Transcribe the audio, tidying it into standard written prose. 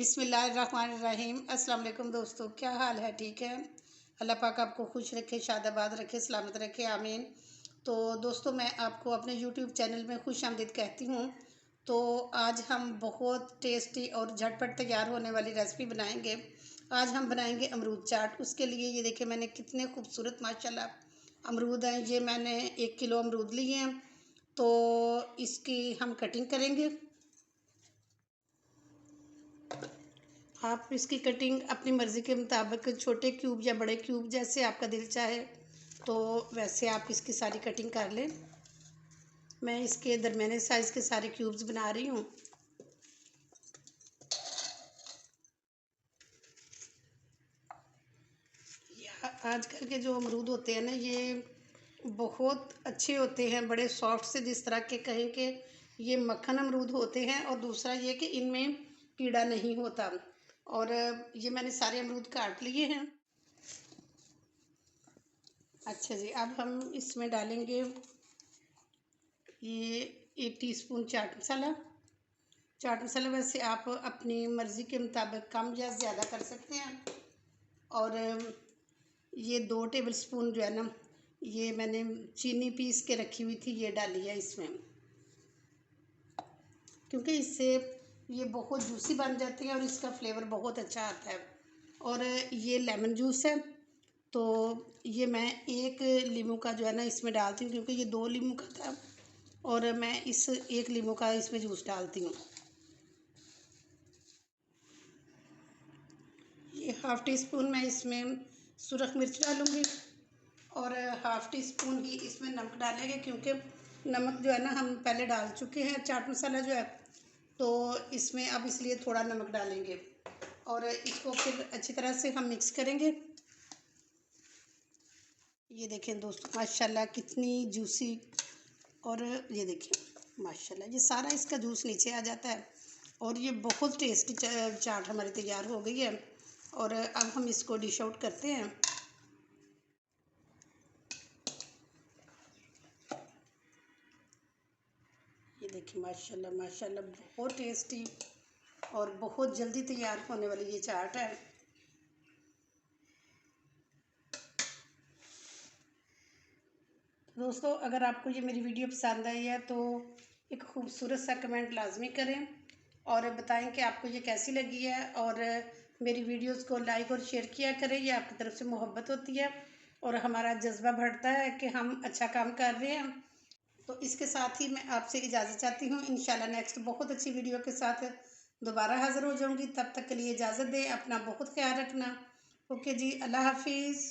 बिस्मिल्लाहिर्रहमानिर्रहीम। अस्सलाम वालेकुम दोस्तों, क्या हाल है? ठीक है। अल्लाह पाक आपको खुश रखे, शादाबाद रखे, सलामत रखे, आमीन। तो दोस्तों, मैं आपको अपने यूट्यूब चैनल में खुश आमदीद कहती हूँ। तो आज हम बहुत टेस्टी और झटपट तैयार होने वाली रेसिपी बनाएंगे। आज हम बनाएंगे अमरूद चाट। उसके लिए ये देखिए, मैंने कितने खूबसूरत माशाल्लाह अमरूद हैं। ये मैंने 1 किलो अमरूद लिए हैं। तो इसकी हम कटिंग करेंगे। आप इसकी कटिंग अपनी मर्ज़ी के मुताबिक, छोटे क्यूब या बड़े क्यूब, जैसे आपका दिल चाहे तो वैसे आप इसकी सारी कटिंग कर लें। मैं इसके दरमियाने साइज़ के सारे क्यूब्स बना रही हूँ। आजकल के जो अमरूद होते हैं ना, ये बहुत अच्छे होते हैं, बड़े सॉफ्ट से, जिस तरह के कहें कि ये मक्खन अमरूद होते हैं। और दूसरा ये कि इनमें कीड़ा नहीं होता। और ये मैंने सारे अमरूद काट लिए हैं। अच्छा जी, अब हम इसमें डालेंगे ये 1 टीस्पून चाट मसाला। चाट मसाला वैसे आप अपनी मर्ज़ी के मुताबिक कम या ज़्यादा कर सकते हैं। और ये 2 टेबलस्पून जो है ना, ये मैंने चीनी पीस के रखी हुई थी, ये डाली है इसमें, क्योंकि इससे ये बहुत जूसी बन जाती है और इसका फ्लेवर बहुत अच्छा आता है। और ये लेमन जूस है, तो ये मैं 1 लीमू का जो है ना इसमें डालती हूँ, क्योंकि ये 2 लीमू का था और मैं इस 1 लीमू का इसमें जूस डालती हूँ। ये हाफ़ टी स्पून मैं इसमें सुरख मिर्च डालूँगी और हाफ़ टी स्पून ही इसमें नमक डालेंगे, क्योंकि नमक जो है ना हम पहले डाल चुके हैं। चाट मसाला जो है, तो इसमें अब इसलिए थोड़ा नमक डालेंगे और इसको फिर अच्छी तरह से हम मिक्स करेंगे। ये देखें दोस्तों, माशाल्लाह कितनी जूसी। और ये देखिए माशाल्लाह, ये सारा इसका जूस नीचे आ जाता है और ये बहुत टेस्टी चाट हमारी तैयार हो गई है। और अब हम इसको डिश आउट करते हैं। ये देखिए माशाल्लाह माशाल्लाह, बहुत टेस्टी और बहुत जल्दी तैयार होने वाली ये चाट है। दोस्तों, अगर आपको ये मेरी वीडियो पसंद आई है तो एक खूबसूरत सा कमेंट लाजमी करें और बताएं कि आपको ये कैसी लगी है। और मेरी वीडियोस को लाइक और शेयर किया करें, ये आपकी तरफ से मोहब्बत होती है और हमारा जज्बा बढ़ता है कि हम अच्छा काम कर रहे हैं। तो इसके साथ ही मैं आपसे इजाज़त चाहती हूँ। इंशाल्लाह नेक्स्ट बहुत अच्छी वीडियो के साथ दोबारा हाज़िर हो जाऊँगी। तब तक के लिए इजाज़त दें, अपना बहुत ख्याल रखना। ओके जी, अल्लाह हाफिज़।